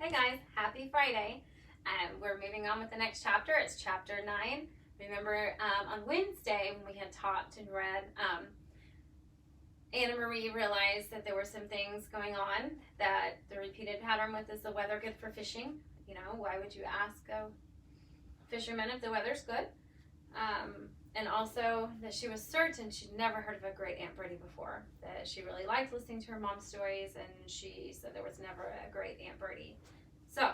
Hey guys, happy Friday. We're moving on with the next chapter. It's chapter 9. Remember on Wednesday when we had talked and read, Anna Marie realized that there were some things going on, that the repeated pattern with is the weather good for fishing? You know, why would you ask a fisherman if the weather's good? And also that she was certain she'd never heard of a great Aunt Bertie before, that she really liked listening to her mom's stories, and she said there was never a great Aunt Bertie. So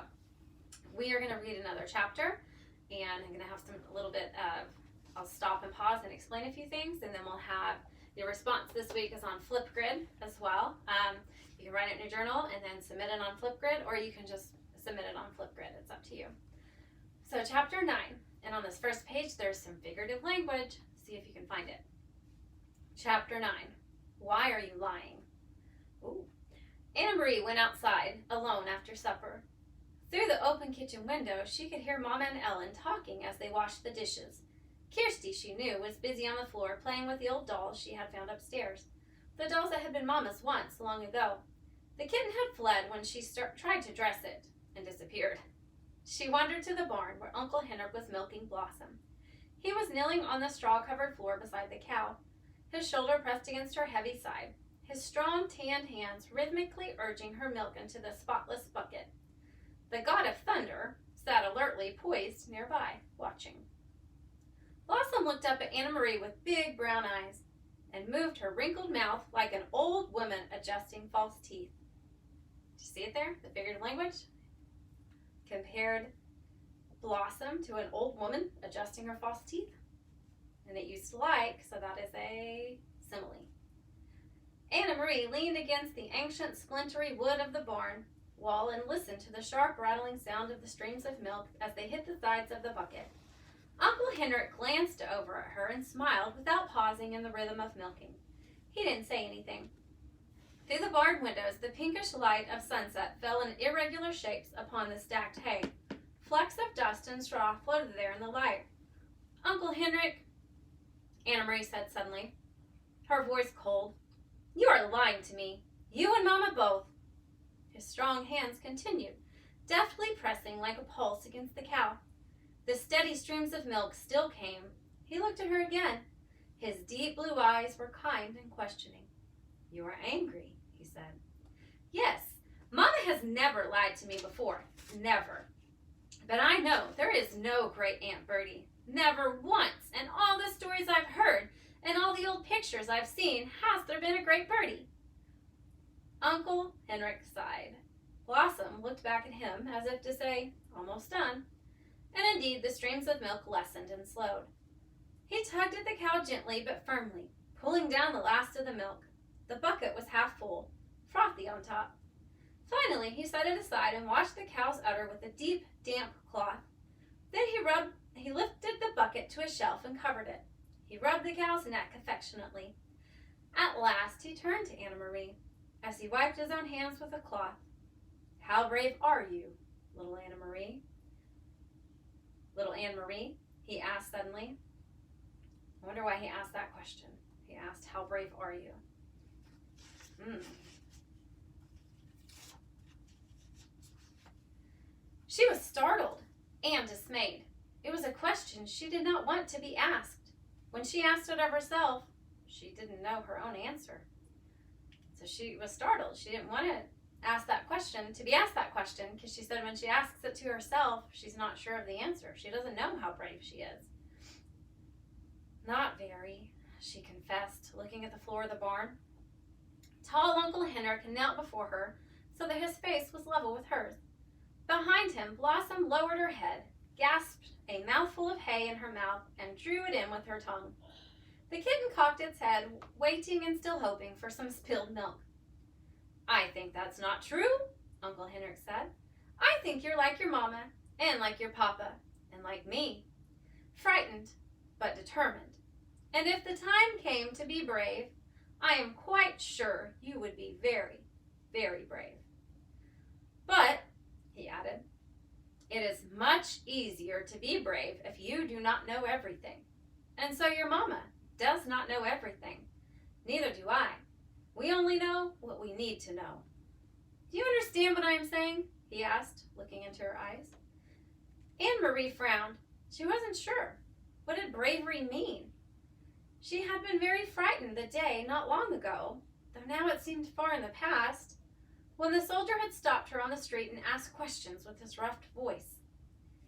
we are going to read another chapter, and I'm going to have a little bit of, I'll stop and pause and explain a few things, and then we'll have your response this week is on Flipgrid as well. You can write it in your journal and then submit it on Flipgrid, or you can just submit it on Flipgrid. It's up to you. So chapter 9. And on this first page, there's some figurative language. See if you can find it. Chapter 9. Why are you lying? Ooh. Anna Marie went outside alone after supper. Through the open kitchen window, she could hear Mama and Ellen talking as they washed the dishes. Kirsty, she knew, was busy on the floor playing with the old dolls she had found upstairs. The dolls that had been Mama's once, long ago. The kitten had fled when she tried to dress it and disappeared. She wandered to the barn where Uncle Henrik was milking Blossom. He was kneeling on the straw-covered floor beside the cow, his shoulder pressed against her heavy side, his strong, tanned hands rhythmically urging her milk into the spotless bucket. The god of thunder sat alertly poised nearby, watching. Blossom looked up at Anna Marie with big brown eyes and moved her wrinkled mouth like an old woman adjusting false teeth. Did you see it there? The figurative language? Compared Blossom to an old woman adjusting her false teeth. And it used like, so that is a simile. Anna Marie leaned against the ancient splintery wood of the barn wall and listened to the sharp rattling sound of the streams of milk as they hit the sides of the bucket. Uncle Henrik glanced over at her and smiled without pausing in the rhythm of milking. He didn't say anything. Through the barn windows, the pinkish light of sunset fell in irregular shapes upon the stacked hay. Flecks of dust and straw floated there in the light. Uncle Henrik, Anna Marie said suddenly, her voice cold, you are lying to me. You and Mama both. His strong hands continued, deftly pressing like a pulse against the cow. The steady streams of milk still came. He looked at her again. His deep blue eyes were kind and questioning. You are angry, he said. Yes, Mama has never lied to me before. Never. But I know there is no great Aunt Bertie. Never once in all the stories I've heard and all the old pictures I've seen has there been a great Bertie. Uncle Henrik sighed. Blossom looked back at him as if to say, almost done. And indeed the streams of milk lessened and slowed. He tugged at the cow gently but firmly, pulling down the last of the milk. The bucket was half full, frothy on top. Finally, he set it aside and washed the cow's udder with a deep, damp cloth. Then he lifted the bucket to a shelf and covered it. He rubbed the cow's neck affectionately. At last, he turned to Anna Marie as he wiped his own hands with a cloth. How brave are you, little Anna Marie? Little Anne Marie, he asked suddenly. I wonder why he asked that question. He asked, how brave are you? She was startled and dismayed. It was a question she did not want to be asked. When she asked it of herself, she didn't know her own answer. So she was startled. She didn't want to ask that question, to be asked that question, because she said when she asks it to herself, she's not sure of the answer. She doesn't know how brave she is. Not very, she confessed, looking at the floor of the barn. Tall Uncle Henrik knelt before her so that his face was level with hers. Behind him, Blossom lowered her head, gasped a mouthful of hay in her mouth, and drew it in with her tongue. The kitten cocked its head, waiting and still hoping for some spilled milk. I think that's not true, Uncle Henrik said. I think you're like your mama, and like your papa, and like me. Frightened, but determined. And if the time came to be brave, I am quite sure you would be very, very brave. But, he added, it is much easier to be brave if you do not know everything. And so your mama does not know everything. Neither do I. We only know what we need to know. Do you understand what I am saying? He asked, looking into her eyes. Anne-Marie frowned. She wasn't sure. What did bravery mean? She had been very frightened the day not long ago, though now it seemed far in the past, when the soldier had stopped her on the street and asked questions with his rough voice.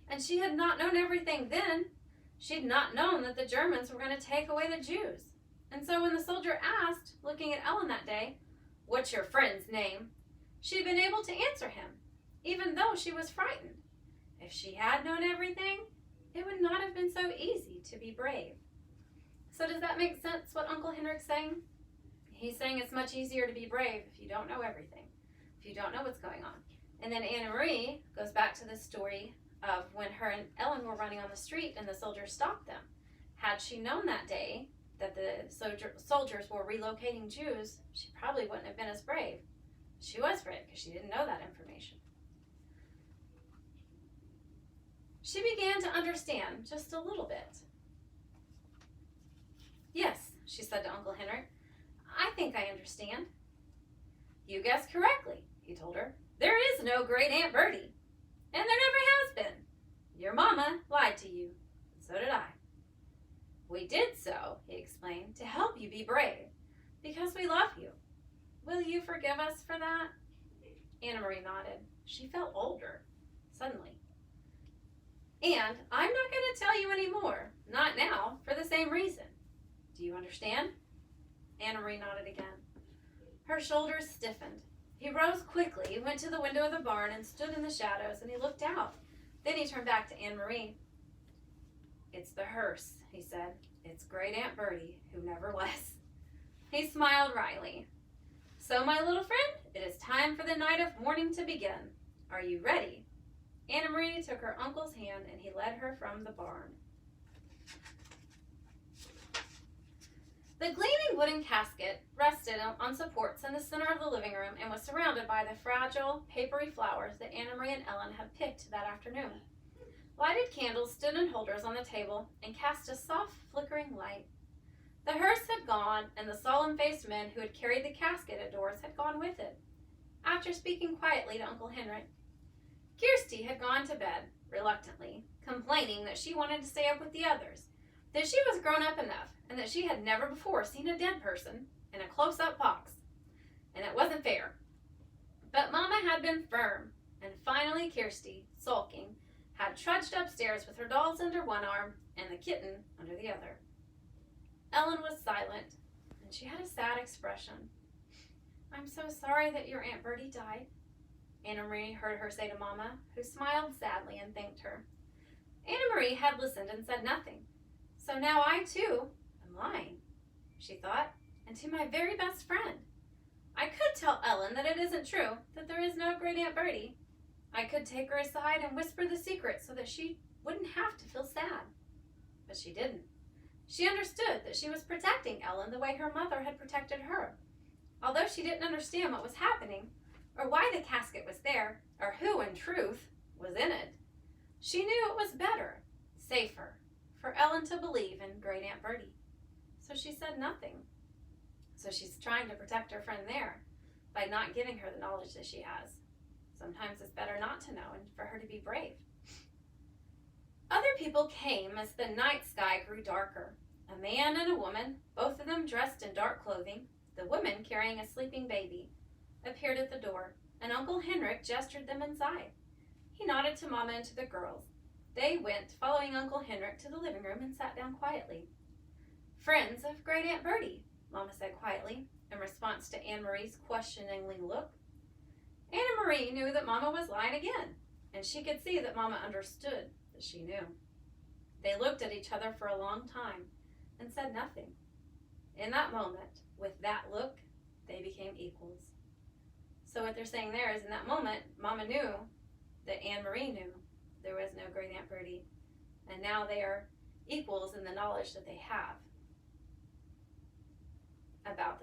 And she had not known everything then. She had not known that the Germans were going to take away the Jews. And so when the soldier asked, looking at Ellen that day, "What's your friend's name?" she had been able to answer him, even though she was frightened. If she had known everything, it would not have been so easy to be brave. So does that make sense, what Uncle Henrik's saying? He's saying it's much easier to be brave if you don't know everything, if you don't know what's going on. And then Anne-Marie goes back to the story of when her and Ellen were running on the street and the soldier stopped them. Had she known that day that the soldiers were relocating Jews, she probably wouldn't have been as brave. She was brave because she didn't know that information. She began to understand just a little bit. "Yes," she said to Uncle Henrik, "I think I understand." "You guessed correctly," he told her. "There is no great Aunt Bertie, and there never has been. Your mama lied to you, and so did I. We did so," he explained, "to help you be brave, because we love you. Will you forgive us for that?" Anne-Marie nodded. She felt older, suddenly. "And I'm not going to tell you any more, not now, for the same reason. Do you understand?" Anne-Marie nodded again. Her shoulders stiffened. He rose quickly, went to the window of the barn, and stood in the shadows, and he looked out. Then he turned back to Anne-Marie. "It's the hearse," he said. "It's great Aunt Bertie, who never was." He smiled wryly. "So, my little friend, it is time for the night of mourning to begin. Are you ready?" Anne-Marie took her uncle's hand, and he led her from the barn. The gleaming wooden casket rested on supports in the center of the living room and was surrounded by the fragile, papery flowers that Anne-Marie and Ellen had picked that afternoon. Lighted candles stood in holders on the table and cast a soft, flickering light. The hearse had gone, and the solemn-faced men who had carried the casket indoors had gone with it. After speaking quietly to Uncle Henrik, Kirsty had gone to bed, reluctantly, complaining that she wanted to stay up with the others, that she was grown up enough, and that she had never before seen a dead person in a close-up box, and it wasn't fair. But Mama had been firm, and finally Kirsty, sulking, had trudged upstairs with her dolls under one arm and the kitten under the other. Ellen was silent, and she had a sad expression. "I'm so sorry that your Aunt Bertie died," Anne-Marie heard her say to Mama, who smiled sadly and thanked her. Anne-Marie had listened and said nothing. "So now I, too, am lying," she thought, "and to my very best friend. I could tell Ellen that it isn't true, that there is no great Aunt Bertie. I could take her aside and whisper the secret so that she wouldn't have to feel sad. But she didn't. She understood that she was protecting Ellen the way her mother had protected her. Although she didn't understand what was happening, or why the casket was there, or who, in truth, was in it, she knew it was better, safer, for Ellen to believe in great Aunt Bertie. So she said nothing. So she's trying to protect her friend there by not giving her the knowledge that she has. Sometimes it's better not to know and for her to be brave. Other people came as the night sky grew darker. A man and a woman, both of them dressed in dark clothing, the woman carrying a sleeping baby, appeared at the door, and Uncle Henrik gestured them inside. He nodded to Mama and to the girls. They went, following Uncle Henrik, to the living room and sat down quietly. "Friends of great Aunt Bertie," Mama said quietly, in response to Anne-Marie's questioningly look. Anne-Marie knew that Mama was lying again, and she could see that Mama understood that she knew. They looked at each other for a long time and said nothing. In that moment, with that look, they became equals. So what they're saying there is, in that moment, Mama knew that Anne-Marie knew there was no great Aunt Bertie, and now they are equals in the knowledge that they have about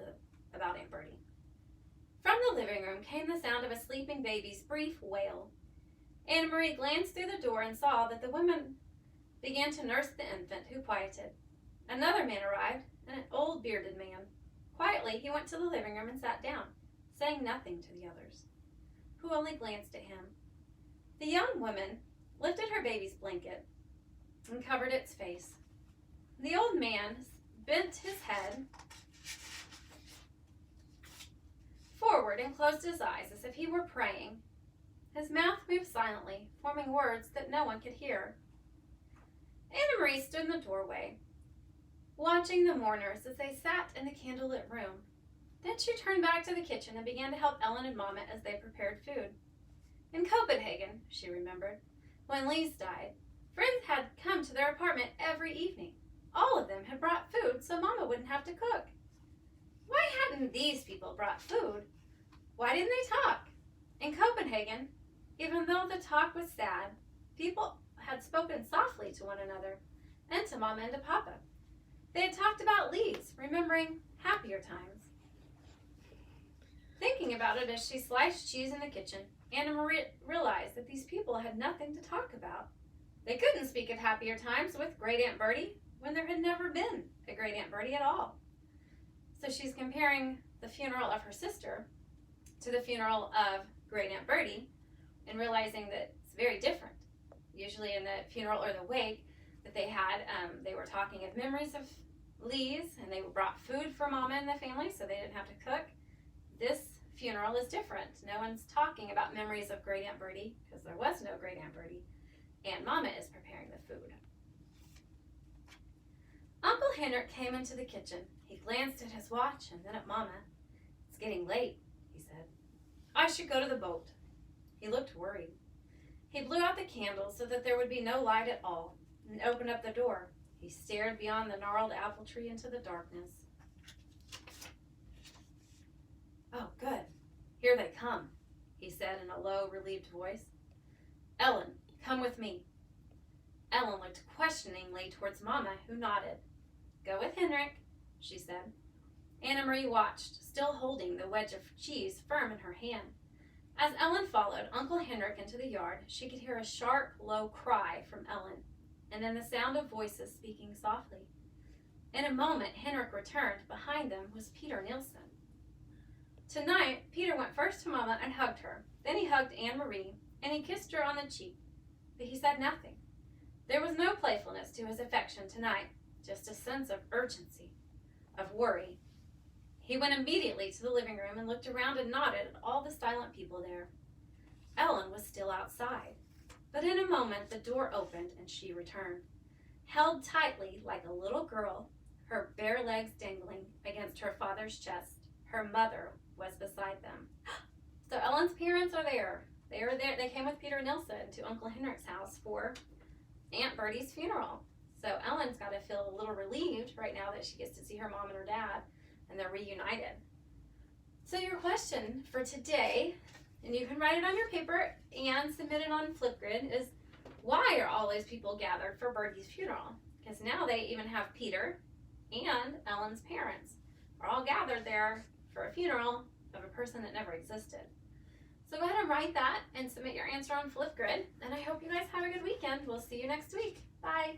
Aunt Bertie. From the living room came the sound of a sleeping baby's brief wail. Anne-Marie glanced through the door and saw that the woman began to nurse the infant, who quieted. Another man arrived, an old bearded man. Quietly, he went to the living room and sat down, saying nothing to the others. who only glanced at him. The young woman lifted her baby's blanket and covered its face. The old man bent his head forward and closed his eyes as if he were praying. His mouth moved silently, forming words that no one could hear. Anna Marie stood in the doorway, watching the mourners as they sat in the candlelit room. Then she turned back to the kitchen and began to help Ellen and Mama as they prepared food. In Copenhagen, she remembered, when Lise died, friends had come to their apartment every evening. All of them had brought food so Mama wouldn't have to cook. Why hadn't these people brought food? Why didn't they talk? In Copenhagen, even though the talk was sad, people had spoken softly to one another, and to Mama and to Papa. They had talked about Lise, remembering happier times. Thinking about it as she sliced cheese in the kitchen, Anna Marie realized that these people had nothing to talk about. They couldn't speak of happier times with Great Aunt Bertie when there had never been a Great Aunt Bertie at all. So she's comparing the funeral of her sister to the funeral of Great Aunt Bertie and realizing that it's very different. Usually in the funeral or the wake that they had, they were talking of memories of Lise, and they brought food for Mama and the family so they didn't have to cook. This funeral is different. No one's talking about memories of Great Aunt Bertie because there was no Great Aunt Bertie, and Mama is preparing the food. Uncle Henrik came into the kitchen. He glanced at his watch and then at Mama. "It's getting late," he said. "I should go to the boat." He looked worried. He blew out the candle so that there would be no light at all and opened up the door. He stared beyond the gnarled apple tree into the darkness. "Oh, good. Here they come," he said in a low, relieved voice. "Ellen, come with me." Ellen looked questioningly towards Mama, who nodded. "Go with Henrik," she said. Anna Marie watched, still holding the wedge of cheese firm in her hand. As Ellen followed Uncle Henrik into the yard, she could hear a sharp, low cry from Ellen, and then the sound of voices speaking softly. In a moment, Henrik returned. Behind them was Peter Nielsen. Tonight, Peter went first to Mama and hugged her. Then he hugged Anne Marie, and he kissed her on the cheek. But he said nothing. There was no playfulness to his affection tonight, just a sense of urgency, of worry. He went immediately to the living room and looked around and nodded at all the silent people there. Ellen was still outside, but in a moment the door opened and she returned. Held tightly like a little girl, her bare legs dangling against her father's chest, her mother was beside them. So Ellen's parents are there. They are there. They came with Peter Nielsen to Uncle Henrik's house for Aunt Bertie's funeral. So Ellen's got to feel a little relieved right now that she gets to see her mom and her dad, and they're reunited. So your question for today, and you can write it on your paper and submit it on Flipgrid, is why are all those people gathered for Bertie's funeral? Because now they even have Peter and Ellen's parents are all gathered there for a funeral of a person that never existed. So go ahead and write that and submit your answer on Flipgrid, and I hope you guys have a good weekend. We'll see you next week. Bye.